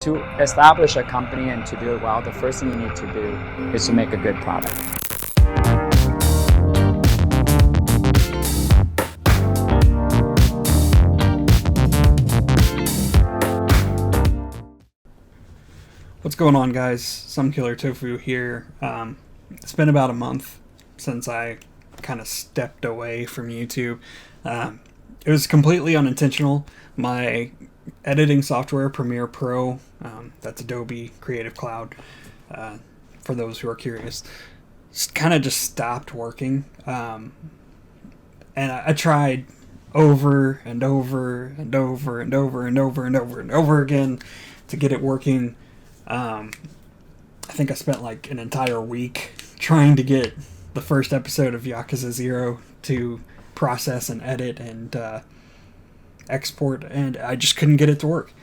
To establish a company and to do it well, the first thing you need to do is to make a good product. What's going on, guys? SomeKillerTofu here. It's been about a month since I kind of stepped away from YouTube. It was completely unintentional. My editing software, Premiere Pro, that's Adobe Creative Cloud, for those who are curious, kind of just stopped working. And I tried over and over and over and over and over and over and over again to get it working. I think I spent like an entire week trying to get the first episode of Yakuza 0 to process and edit and export, and I just couldn't get it to work.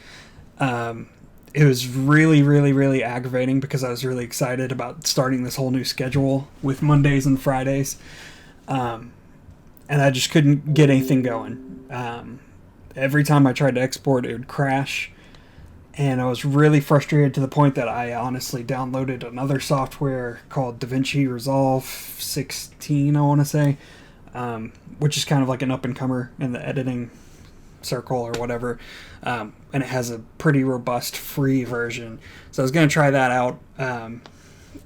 It was really aggravating because I was really excited about starting this whole new schedule with Mondays and Fridays, and I just couldn't get anything going. Every time I tried to export, it would crash, and I was really frustrated to the point that I honestly downloaded another software called DaVinci Resolve 16, I want to say, which is kind of like an up-and-comer in the editing circle or whatever, and it has a pretty robust free version. So I was going to try that out, and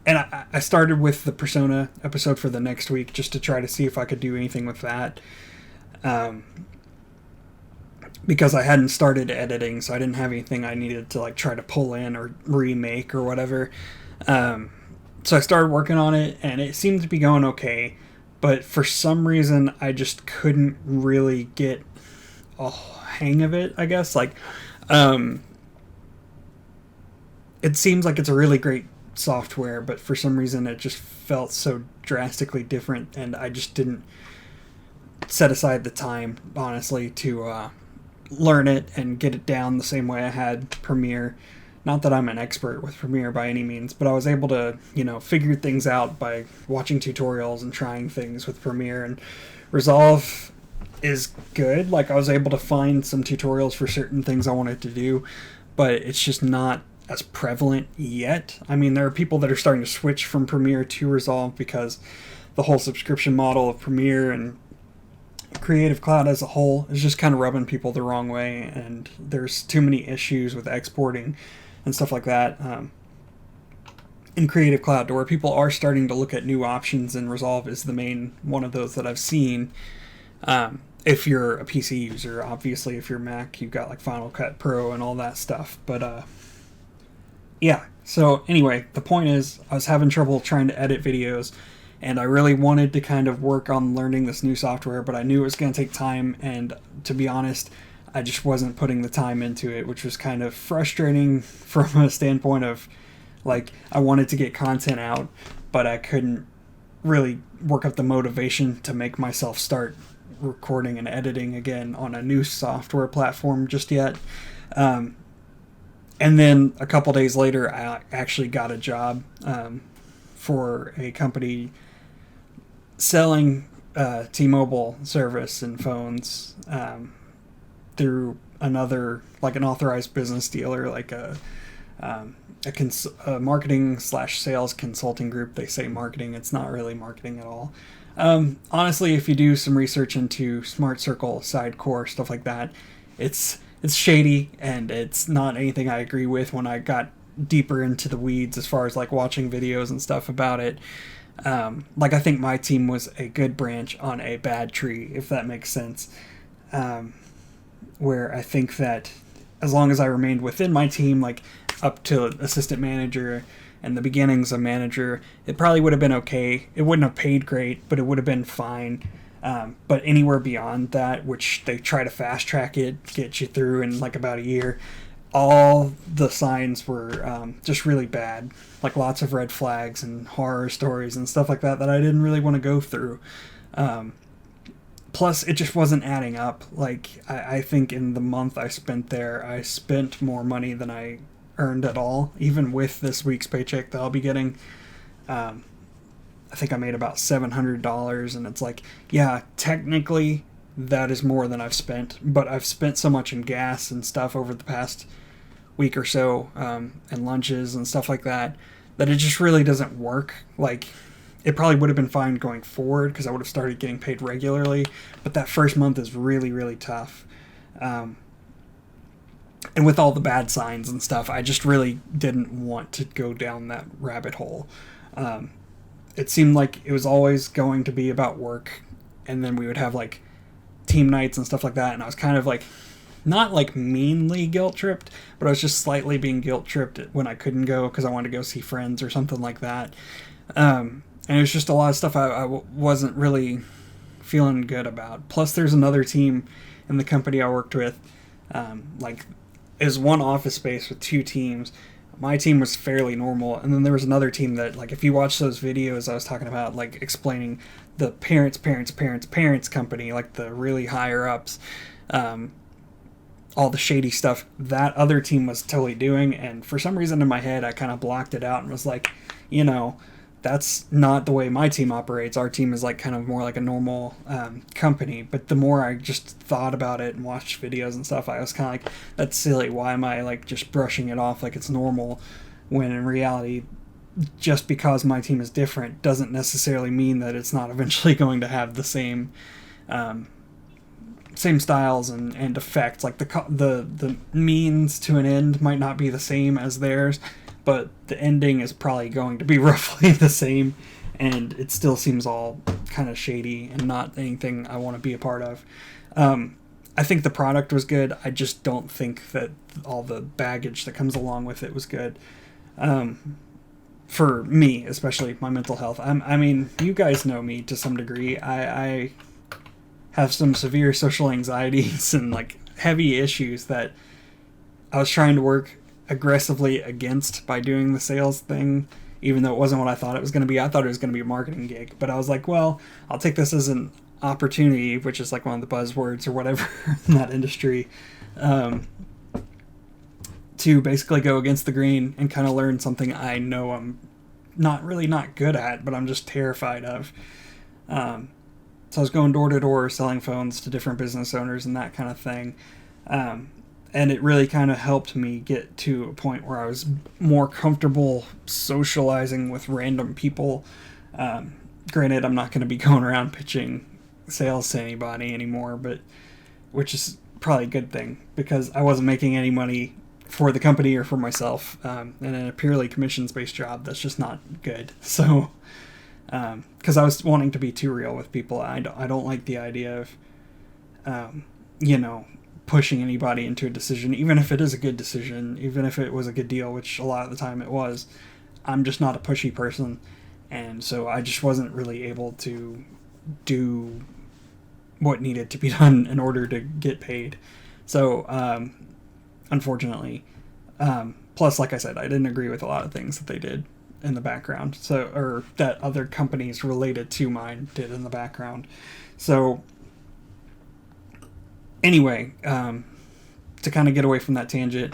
I started with the Persona episode for the next week just to try to see if I could do anything with that, because I hadn't started editing, so I didn't have anything I needed to like try to pull in or remake or whatever. So I started working on it, and it seemed to be going okay, but for some reason I just couldn't really get a hang of it, I guess. Like, it seems like it's a really great software, but for some reason it just felt so drastically different, and I just didn't set aside the time, honestly, to learn it and get it down the same way I had Premiere. Not that I'm an expert with Premiere by any means, but I was able to, figure things out by watching tutorials and trying things with Premiere. And Resolve is good. Like, I was able to find some tutorials for certain things I wanted to do, but it's just not as prevalent yet. I mean, there are people that are starting to switch from Premiere to Resolve because the whole subscription model of Premiere and Creative Cloud as a whole is just kind of rubbing people the wrong way, and there's too many issues with exporting and stuff like that in Creative Cloud, to where people are starting to look at new options, and Resolve is the main one of those that I've seen. If you're a PC user, obviously if you're Mac, you've got like Final Cut Pro and all that stuff. But yeah, so anyway, the point is I was having trouble trying to edit videos, and I really wanted to kind of work on learning this new software, but I knew it was going to take time, and to be honest, I just wasn't putting the time into it, which was kind of frustrating from a standpoint of, like, I wanted to get content out, but I couldn't really work up the motivation to make myself start recording and editing again on a new software platform just yet. And then a couple days later, I actually got a job for a company selling T-Mobile service and phones through another, like an authorized business dealer, like a marketing / sales consulting group. They say marketing, it's not really marketing at all. Honestly, if you do some research into Smart Circle, Sidecore, stuff like that, it's shady, and it's not anything I agree with when I got deeper into the weeds as far as like watching videos and stuff about it. Like, I think my team was a good branch on a bad tree, if that makes sense. Where I think that as long as I remained within my team, like up to assistant manager and the beginnings of manager, it probably would have been okay. It wouldn't have paid great, but it would have been fine. But anywhere beyond that, which they try to fast track it, get you through in like about a year, all the signs were just really bad. Like lots of red flags and horror stories and stuff like that I didn't really want to go through. Plus, it just wasn't adding up. Like, I think in the month I spent there, I spent more money than I earned at all, even with this week's paycheck that I'll be getting. I think I made about $700, and it's like, yeah, technically that is more than I've spent, but I've spent so much in gas and stuff over the past week or so, and lunches and stuff like that, that it just really doesn't work. Like, it probably would have been fine going forward because I would have started getting paid regularly, but that first month is really, really tough. And with all the bad signs and stuff, I just really didn't want to go down that rabbit hole. It seemed like it was always going to be about work, and then we would have like team nights and stuff like that, and I was kind of like, not like meanly guilt tripped, but I was just slightly being guilt tripped when I couldn't go because I wanted to go see friends or something like that. And it was just a lot of stuff I wasn't really feeling good about. Plus, there's another team in the company I worked with. Like, is one office space with 2 teams. My team was fairly normal, and then there was another team that, like, if you watch those videos I was talking about, like, explaining the parents company, like the really higher ups, all the shady stuff that other team was totally doing, and for some reason in my head I kind of blocked it out and was like, that's not the way my team operates. Our team is like kind of more like a normal company. But the more I just thought about it and watched videos and stuff, I was kind of like, that's silly. Why am I like just brushing it off like it's normal, when in reality, just because my team is different doesn't necessarily mean that it's not eventually going to have the same styles and effects. Like the means to an end might not be the same as theirs, but the ending is probably going to be roughly the same, and it still seems all kind of shady and not anything I want to be a part of. I think the product was good. I just don't think that all the baggage that comes along with it was good. For me, especially my mental health. I mean, you guys know me to some degree. I have some severe social anxieties and like heavy issues that I was trying to work aggressively against by doing the sales thing, even though it wasn't what I thought it was going to be. I thought it was going to be a marketing gig, but I was like, well, I'll take this as an opportunity, which is like one of the buzzwords or whatever in that industry, to basically go against the grain and kind of learn something I know I'm not good at, but I'm just terrified of. So I was going door to door selling phones to different business owners and that kind of thing. And it really kind of helped me get to a point where I was more comfortable socializing with random people. Granted, I'm not going to be going around pitching sales to anybody anymore, but which is probably a good thing because I wasn't making any money for the company or for myself. And in a purely commissions-based job, that's just not good. So, because I was wanting to be too real with people. I don't like the idea of, pushing anybody into a decision, even if it is a good decision, even if it was a good deal, which a lot of the time it was. I'm just not a pushy person, and so I just wasn't really able to do what needed to be done in order to get paid. So, unfortunately, plus, like I said, I didn't agree with a lot of things that they did in the background, or that other companies related to mine did in the background. So, anyway, to kind of get away from that tangent,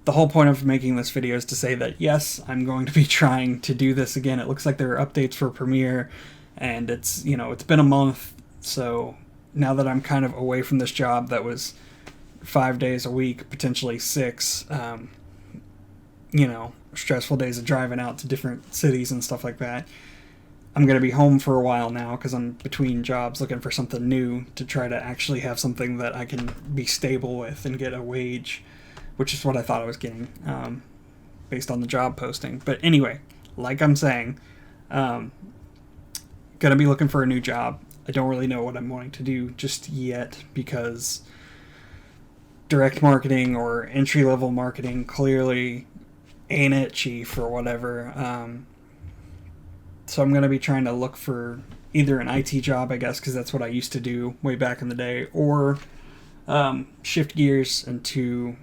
the whole point of making this video is to say that, yes, I'm going to be trying to do this again. It looks like there are updates for Premiere, and it's been a month, so now that I'm kind of away from this job that was 5 days a week, potentially 6, stressful days of driving out to different cities and stuff like that, I'm going to be home for a while now because I'm between jobs looking for something new to try to actually have something that I can be stable with and get a wage, which is what I thought I was getting based on the job posting. But anyway, like I'm saying, going to be looking for a new job. I don't really know what I'm wanting to do just yet because direct marketing or entry-level marketing clearly ain't it, chief, or whatever. So I'm going to be trying to look for either an IT job, I guess, because that's what I used to do way back in the day, or shift gears into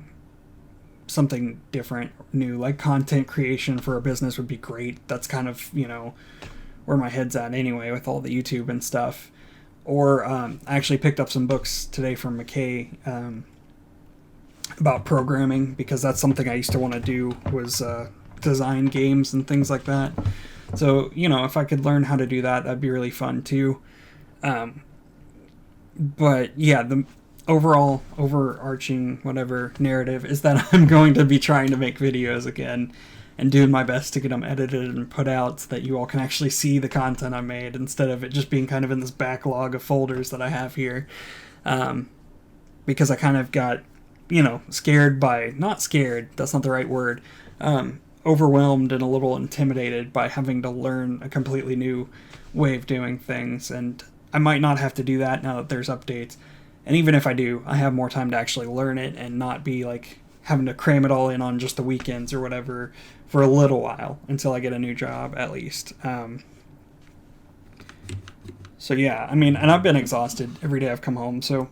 something different, new, like content creation for a business would be great. That's kind of, where my head's at anyway with all the YouTube and stuff. Or I actually picked up some books today from McKay about programming, because that's something I used to want to do, was design games and things like that. So, if I could learn how to do that, that'd be really fun too. But yeah, overall overarching whatever narrative is that I'm going to be trying to make videos again and doing my best to get them edited and put out so that you all can actually see the content I made instead of it just being kind of in this backlog of folders that I have here. Because I kind of got, scared by, not scared, that's not the right word, overwhelmed and a little intimidated by having to learn a completely new way of doing things. And I might not have to do that now that there's updates. And even if I do, I have more time to actually learn it and not be like having to cram it all in on just the weekends or whatever for a little while until I get a new job, at least. So yeah, I mean, and I've been exhausted every day I've come home, so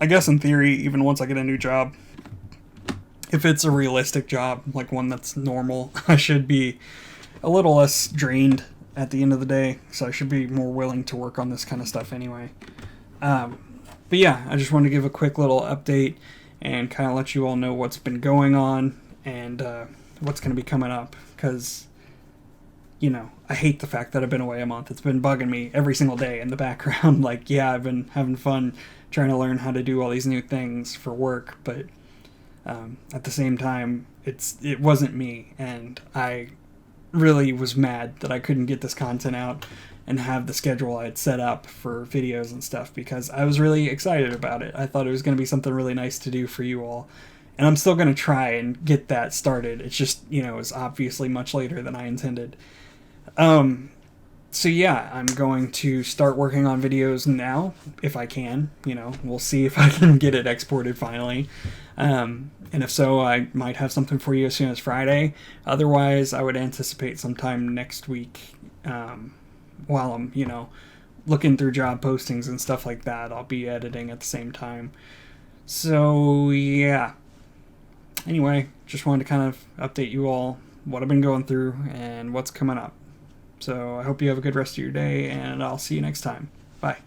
I guess in theory, even once I get a new job, if it's a realistic job, like one that's normal, I should be a little less drained at the end of the day, so I should be more willing to work on this kind of stuff anyway. But yeah, I just wanted to give a quick little update and kind of let you all know what's been going on and what's going to be coming up, because, I hate the fact that I've been away a month. It's been bugging me every single day in the background. Like, yeah, I've been having fun trying to learn how to do all these new things for work, but at the same time, it wasn't me, and I really was mad that I couldn't get this content out and have the schedule I had set up for videos and stuff, because I was really excited about it. I thought it was going to be something really nice to do for you all, and I'm still going to try and get that started. It's just, it's obviously much later than I intended. So yeah, I'm going to start working on videos now, if I can. We'll see if I can get it exported finally. And if so, I might have something for you as soon as Friday. Otherwise, I would anticipate sometime next week, while I'm, looking through job postings and stuff like that. I'll be editing at the same time. So yeah. Anyway, just wanted to kind of update you all what I've been going through and what's coming up. So I hope you have a good rest of your day, and I'll see you next time. Bye.